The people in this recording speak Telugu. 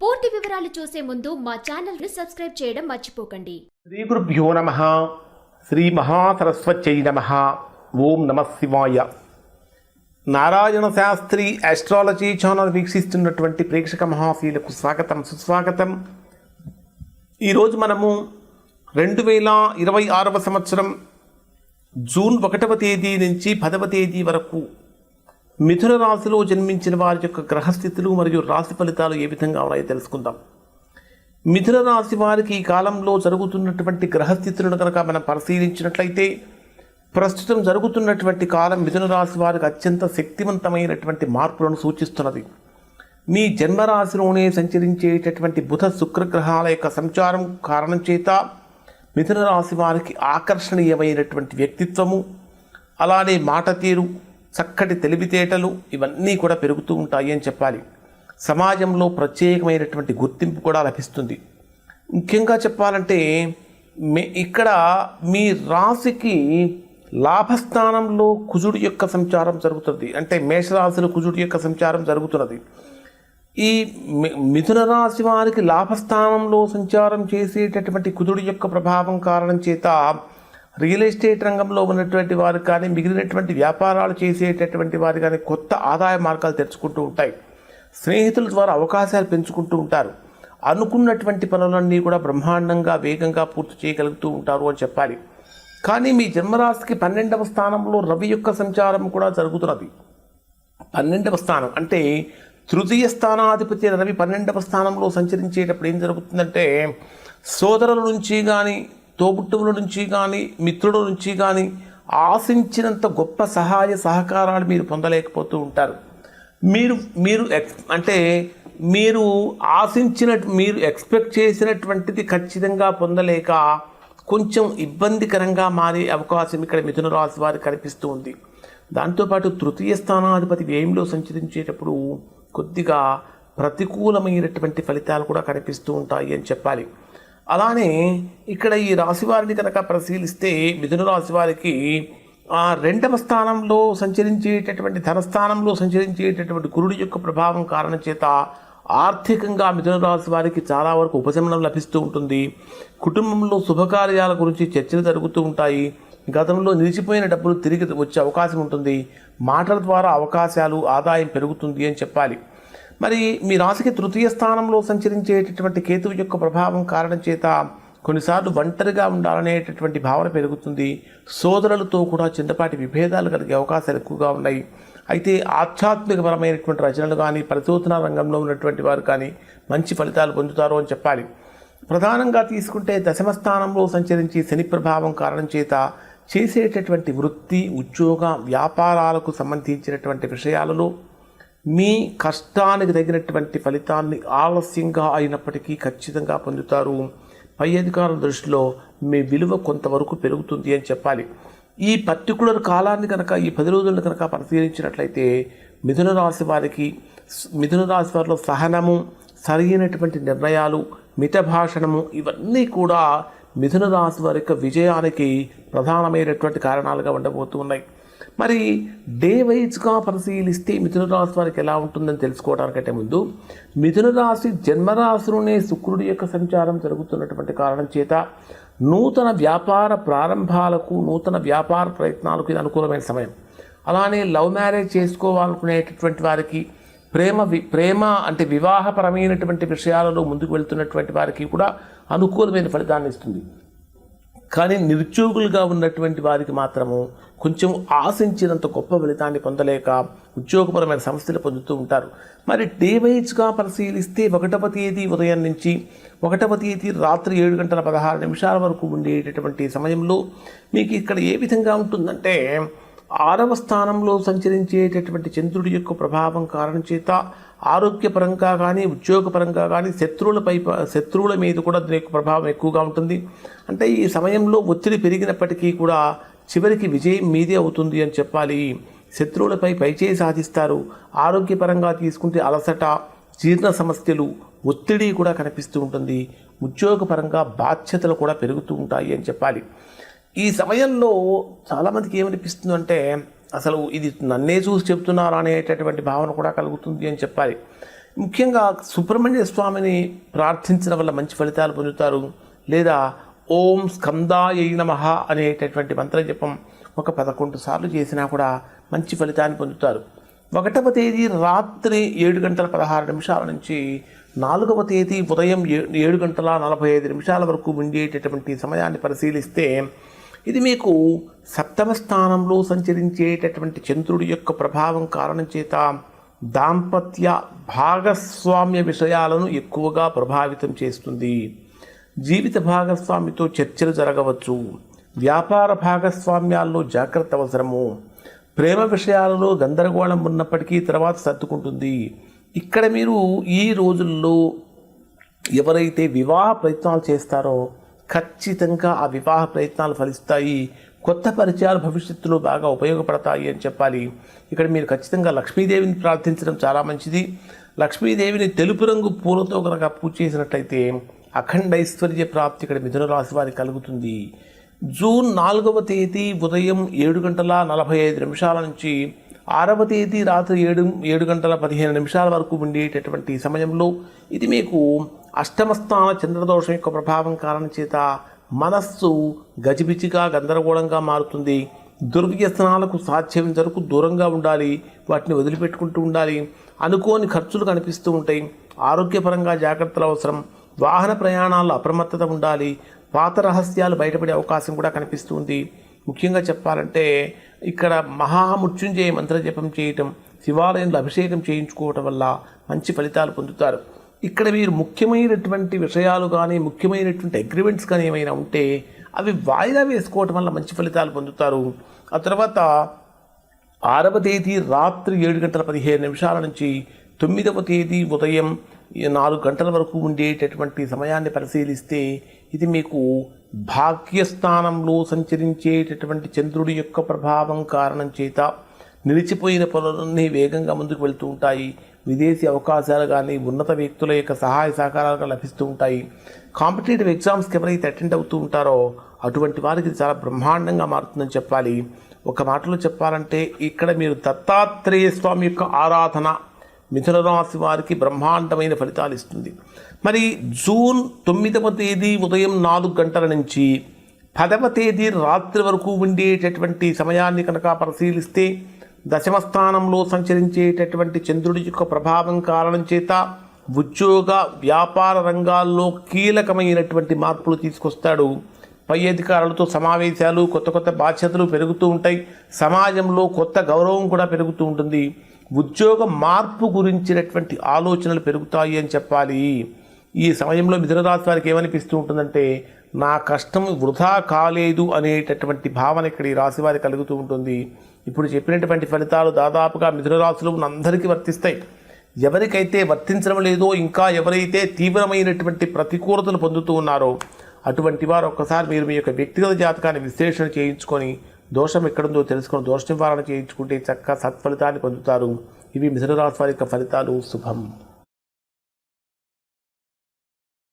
పూర్తి వివరాలు చూసే ముందు మా ఛానల్ ని సబ్స్క్రైబ్ చేయడం మర్చిపోకండి. శ్రీ గురుభ్యో నమః. శ్రీ మహాసరస్వత్యై నమః. ఓం నమః శివాయ. నారాయణ శాస్త్రి ఆస్ట్రాలజీ ఛానల్ వీక్షిస్తున్నటువంటి ప్రేక్షక మహాశీలకు స్వాగతం, సుస్వాగతం. ఈరోజు మనము 2026వ సంవత్సరం జూన్ 1వ తేదీ నుంచి 10వ తేదీ వరకు మిథున రాశిలో జన్మించిన వారి యొక్క గ్రహస్థితులు మరియు రాశి ఫలితాలు ఏ విధంగా ఉన్నాయో తెలుసుకుందాం. మిథున రాశి వారికి ఈ కాలంలో జరుగుతున్నటువంటి గ్రహస్థితులను కనుక మనం పరిశీలించినట్లయితే ప్రస్తుతం జరుగుతున్నటువంటి కాలం మిథున రాశి వారికి అత్యంత శక్తివంతమైనటువంటి మార్పులను సూచిస్తున్నది. మీ జన్మరాశిలోనే సంచరించేటటువంటి బుధ శుక్రగ్రహాల యొక్క సంచారం కారణం చేత మిథున రాశి వారికి ఆకర్షణీయమైనటువంటి వ్యక్తిత్వము, అలానే మాట తీరు, చక్కటి తెలివితేటలు ఇవన్నీ కూడా పెరుగుతూ ఉంటాయి అని చెప్పాలి. సమాజంలో ప్రత్యేకమైనటువంటి గుర్తింపు కూడా లభిస్తుంది. ముఖ్యంగా చెప్పాలంటే ఇక్కడ మీ రాశికి లాభస్థానంలో కుజుడి యొక్క సంచారం జరుగుతుంది. అంటే మేషరాశిలో కుజుడి యొక్క సంచారం జరుగుతున్నది. ఈ మిథున రాశి వారికి లాభస్థానంలో సంచారం చేసేటటువంటి కుజుడి యొక్క ప్రభావం కారణం చేత రియల్ ఎస్టేట్ రంగంలో ఉన్నటువంటి వారు కానీ, మిగిలినటువంటి వ్యాపారాలు చేసేటటువంటి వారు కానీ కొత్త ఆదాయ మార్గాలు తెరుచుకుంటూ ఉంటాయి. స్నేహితుల ద్వారా అవకాశాలు పెంచుకుంటూ ఉంటారు. అనుకున్నటువంటి పనులన్నీ కూడా బ్రహ్మాండంగా వేగంగా పూర్తి చేయగలుగుతూ ఉంటారు అని చెప్పాలి. కానీ మీ జన్మరాశికి 12వ స్థానంలో రవి యొక్క సంచారం కూడా జరుగుతున్నది. 12వ స్థానం అంటే తృతీయ స్థానాధిపతి రవి 12వ స్థానంలో సంచరించేటప్పుడు ఏం జరుగుతుందంటే సోదరుల నుంచి కానీ, తోబుట్టువుల నుంచి కానీ, మిత్రుల నుంచి కానీ ఆశించినంత గొప్ప సహాయ సహకారాలు మీరు పొందలేకపోతూ ఉంటారు. మీరు మీరు ఎక్స్పెక్ట్ చేసినటువంటిది ఖచ్చితంగా పొందలేక కొంచెం ఇబ్బందికరంగా మారే అవకాశం ఇక్కడ మిథున రాశి వారికి కనిపిస్తూ ఉంది. దాంతోపాటు తృతీయ స్థానాధిపతి వ్యయంలో సంచరించేటప్పుడు కొద్దిగా ప్రతికూలమైనటువంటి ఫలితాలు కూడా కనిపిస్తూ ఉంటాయి అని చెప్పాలి. అలానే ఇక్కడ ఈ రాశి వారిని కనుక పరిశీలిస్తే మిథున రాశి వారికి 2వ స్థానంలో సంచరించేటటువంటి ధనస్థానంలో సంచరించేటటువంటి గురుడి యొక్క ప్రభావం కారణం చేత ఆర్థికంగా మిథున రాశి వారికి చాలా వరకు ఉపశమనం లభిస్తూ ఉంటుంది. కుటుంబంలో శుభకార్యాల గురించి చర్చలు జరుగుతూ ఉంటాయి. గతంలో నిలిచిపోయిన డబ్బులు తిరిగి వచ్చే అవకాశం ఉంటుంది. మాటల ద్వారా అవకాశాలు, ఆదాయం పెరుగుతుంది అని చెప్పాలి. మరి మీ రాశికి తృతీయ స్థానంలో సంచరించేటటువంటి కేతువు యొక్క ప్రభావం కారణం చేత కొన్నిసార్లు ఒంటరిగా ఉండాలనేటటువంటి భావన పెరుగుతుంది. సోదరులతో కూడా చిన్నపాటి విభేదాలు కలిగే అవకాశాలు ఎక్కువగా ఉన్నాయి. అయితే ఆధ్యాత్మికపరమైనటువంటి రచనలు కానీ, పరిశోధనా రంగంలో ఉన్నటువంటి వారు కానీ మంచి ఫలితాలు పొందుతారు అని చెప్పాలి. ప్రధానంగా తీసుకుంటే 10వ స్థానంలో సంచరించి శని ప్రభావం కారణం చేత చేసేటటువంటి వృత్తి, ఉద్యోగ, వ్యాపారాలకు సంబంధించినటువంటి విషయాలలో మీ కష్టానికి తగినటువంటి ఫలితాన్ని ఆలస్యంగా అయినప్పటికీ ఖచ్చితంగా పొందుతారు. పై అధికారుల దృష్టిలో మీ విలువ కొంతవరకు పెరుగుతుంది అని చెప్పాలి. ఈ పర్టికులర్ కాలాన్ని కనుక, ఈ 10 రోజులను కనుక పరిశీలించినట్లయితే మిథున రాశి వారిలో సహనము, సరైనటువంటి నిర్ణయాలు, మితభాషణము ఇవన్నీ కూడా మిథున రాశి వారి యొక్క విజయానికి ప్రధానమైనటువంటి కారణాలుగా ఉండబోతూ ఉన్నాయి. మరి డే వైజ్గా పరిశీలిస్తే మిథున రాశి వారికి ఎలా ఉంటుందని తెలుసుకోవడానికంటే ముందు మిథున రాశి జన్మరాశిలోనే శుక్రుడి యొక్క సంచారం జరుగుతున్నటువంటి కారణం చేత నూతన వ్యాపార ప్రారంభాలకు, నూతన వ్యాపార ప్రయత్నాలకు ఇది అనుకూలమైన సమయం. అలానే లవ్ మ్యారేజ్ చేసుకోవాలనుకునేటటువంటి వారికి, ప్రేమ అంటే వివాహపరమైనటువంటి విషయాలలో ముందుకు వెళ్తున్నటువంటి వారికి కూడా అనుకూలమైన ఫలితాన్ని ఇస్తుంది. కానీ నిరుద్యోగులుగా ఉన్నటువంటి వారికి మాత్రము కొంచెం ఆశించినంత గొప్ప ఫలితాన్ని పొందలేక ఉద్యోగపరమైన సమస్యలు పొందుతూ ఉంటారు. మరి డే వైజ్గా పరిశీలిస్తే 1వ తేదీ ఉదయం నుంచి 1వ తేదీ రాత్రి 7:16 వరకు ఉండేటటువంటి సమయంలో మీకు ఇక్కడ ఏ విధంగా ఉంటుందంటే 6వ స్థానంలో సంచరించేటటువంటి చంద్రుడి యొక్క ప్రభావం కారణం చేత ఆరోగ్యపరంగా కానీ, ఉద్యోగపరంగా కానీ శత్రువుల మీద కూడా దీని యొక్క ప్రభావం ఎక్కువగా ఉంటుంది. అంటే ఈ సమయంలో ఒత్తిడి పెరిగినప్పటికీ కూడా చివరికి విజయం మీదే అవుతుంది అని చెప్పాలి. శత్రువులపై పైచేయి సాధిస్తారు. ఆరోగ్యపరంగా తీసుకుంటే అలసట, జీర్ణ సమస్యలు, ఒత్తిడి కూడా కనిపిస్తూ ఉంటుంది. ఉద్యోగపరంగా బాధ్యతలు కూడా పెరుగుతూ ఉంటాయి అని చెప్పాలి. ఈ సమయంలో చాలామందికి ఏమనిపిస్తుందంటే అసలు ఇది నన్నే చూసి చెప్తున్నారా అనేటటువంటి భావన కూడా కలుగుతుంది అని చెప్పాలి. ముఖ్యంగా సుబ్రహ్మణ్య స్వామిని ప్రార్థించడం వల్ల మంచి ఫలితాలు పొందుతారు. లేదా ఓం స్కందాయ నమః అనేటటువంటి మంత్ర జపం ఒక 11 సార్లు చేసినా కూడా మంచి ఫలితాన్ని పొందుతారు. 1వ తేదీ రాత్రి 7:16 నుంచి 4వ తేదీ ఉదయం 7:45 వరకు ఉండేటటువంటి సమయాన్ని పరిశీలిస్తే ఇది మీకు 7వ స్థానంలో సంచరించేటటువంటి చంద్రుడి యొక్క ప్రభావం కారణం చేత దాంపత్య భాగస్వామ్య విషయాలను ఎక్కువగా ప్రభావితం చేస్తుంది. జీవిత భాగస్వామితో చర్చలు జరగవచ్చు. వ్యాపార భాగస్వామ్యాల్లో జాగ్రత్త అవసరము. ప్రేమ విషయాలలో గందరగోళం ఉన్నప్పటికీ తర్వాత సర్దుకుంటుంది. ఇక్కడ మీరు ఈ రోజుల్లో ఎవరైతే వివాహ ప్రయత్నాలు చేస్తారో ఖచ్చితంగా ఆ వివాహ ప్రయత్నాలు ఫలిస్తాయి. కొత్త పరిచయాలు భవిష్యత్తులో బాగా ఉపయోగపడతాయి అని చెప్పాలి. ఇక్కడ మీరు ఖచ్చితంగా లక్ష్మీదేవిని ప్రార్థించడం చాలా మంచిది. లక్ష్మీదేవిని తెలుపు రంగు పూలతో కనుక పూజ చేసినట్లయితే అఖండ ఐశ్వర్య ప్రాప్తి ఇక్కడ మిథున రాశి వారికి కలుగుతుంది. జూన్ 4వ తేదీ ఉదయం 7:45 నుంచి 6వ తేదీ రాత్రి 7:15 వరకు ఉండేటటువంటి సమయంలో ఇది మీకు అష్టమ స్థాన చంద్రదోషం యొక్క ప్రభావం కారణం చేత మనస్సు గజిబిజిగా గందరగోళంగా మారుతుంది. దుర్వ్యసనాలకు సాధ్యం వరకు దూరంగా ఉండాలి. వాటిని వదిలిపెట్టుకుంటూ ఉండాలి. అనుకోని ఖర్చులు కనిపిస్తూ ఉంటాయి. ఆరోగ్యపరంగా జాగ్రత్తలు అవసరం. వాహన ప్రయాణాల్లో అప్రమత్తత ఉండాలి. పాత రహస్యాలు బయటపడే అవకాశం కూడా కనిపిస్తుంది. ముఖ్యంగా చెప్పాలంటే ఇక్కడ మహామృత్యుంజయ మంత్ర జపం చేయటం, శివాలయంలో అభిషేకం చేయించుకోవటం వల్ల మంచి ఫలితాలు పొందుతారు. ఇక్కడ మీరు ముఖ్యమైనటువంటి విషయాలు కానీ ముఖ్యమైనటువంటి అగ్రిమెంట్స్ కానీ ఏమైనా ఉంటే అవి వాయిదా వేసుకోవటం వల్ల మంచి ఫలితాలు పొందుతారు. ఆ తర్వాత 6వ తేదీ రాత్రి 7:15 నుంచి 9వ తేదీ ఉదయం 4 వరకు ఉండేటటువంటి సమయాన్ని పరిశీలిస్తే ఇది మీకు భాగ్యస్థానంలో సంచరించేటటువంటి చంద్రుడి యొక్క ప్రభావం కారణం చేత నిలిచిపోయిన పనులన్నీ వేగంగా ముందుకు వెళ్తూ ఉంటాయి. విదేశీ అవకాశాలు కానీ ఉన్నత వ్యక్తుల యొక్క సహాయ సహకారాలు లభిస్తూ ఉంటాయి. కాంపిటేటివ్ ఎగ్జామ్స్కి ఎవరైతే అటెండ్ అవుతూ ఉంటారో అటువంటి వారికి ఇది చాలా బ్రహ్మాండంగా మారుతుందని చెప్పాలి. ఒక మాటలో చెప్పాలంటే ఇక్కడ మీరు దత్తాత్రేయ స్వామి యొక్క ఆరాధన మిథున రాశి వారికి బ్రహ్మాండమైన ఫలితాలు ఇస్తుంది. మరి జూన్ 9వ తేదీ ఉదయం 4 నుంచి 10వ తేదీ రాత్రి వరకు ఉండేటటువంటి సమయాన్ని కనుక పరిశీలిస్తే దశమ స్థానంలో సంచరించేటటువంటి చంద్రుడి యొక్క ప్రభావం కారణం చేత ఉద్యోగ వ్యాపార రంగాల్లో కీలకమైనటువంటి మార్పులు తీసుకొస్తాడు. పై అధికారులతో సమావేశాలు, కొత్త కొత్త బాధ్యతలు పెరుగుతూ ఉంటాయి. సమాజంలో కొత్త గౌరవం కూడా పెరుగుతూ ఉంటుంది. ఉద్యోగ మార్పు గురించినటువంటి ఆలోచనలు పెరుగుతాయి అని చెప్పాలి. ఈ సమయంలో మిథున రాశి వారికి ఏమనిపిస్తూ ఉంటుందంటే నా కష్టం వృధా కాలేదు అనేటటువంటి భావన ఇక్కడ ఈ రాశి వారికి కలుగుతూ ఉంటుంది. ఇప్పుడు చెప్పినటువంటి ఫలితాలు దాదాపుగా మిథున రాశిలో ఉన్న అందరికీ వర్తిస్తాయి. ఎవరికైతే వర్తించడం లేదో, ఇంకా ఎవరైతే తీవ్రమైనటువంటి ప్రతికూలతలు పొందుతూ ఉన్నారో అటువంటి వారు ఒక్కసారి మీరు మీ యొక్క వ్యక్తిగత జాతకాన్ని విశ్లేషణ చేయించుకొని దోషం ఎక్కడుందో తెలుసుకొని దోష నివారణ చేయించుకుంటే చక్కగా సత్ఫలితాన్ని పొందుతారు. ఇవి మిథున రాశి వారి యొక్క ఫలితాలు. శుభం.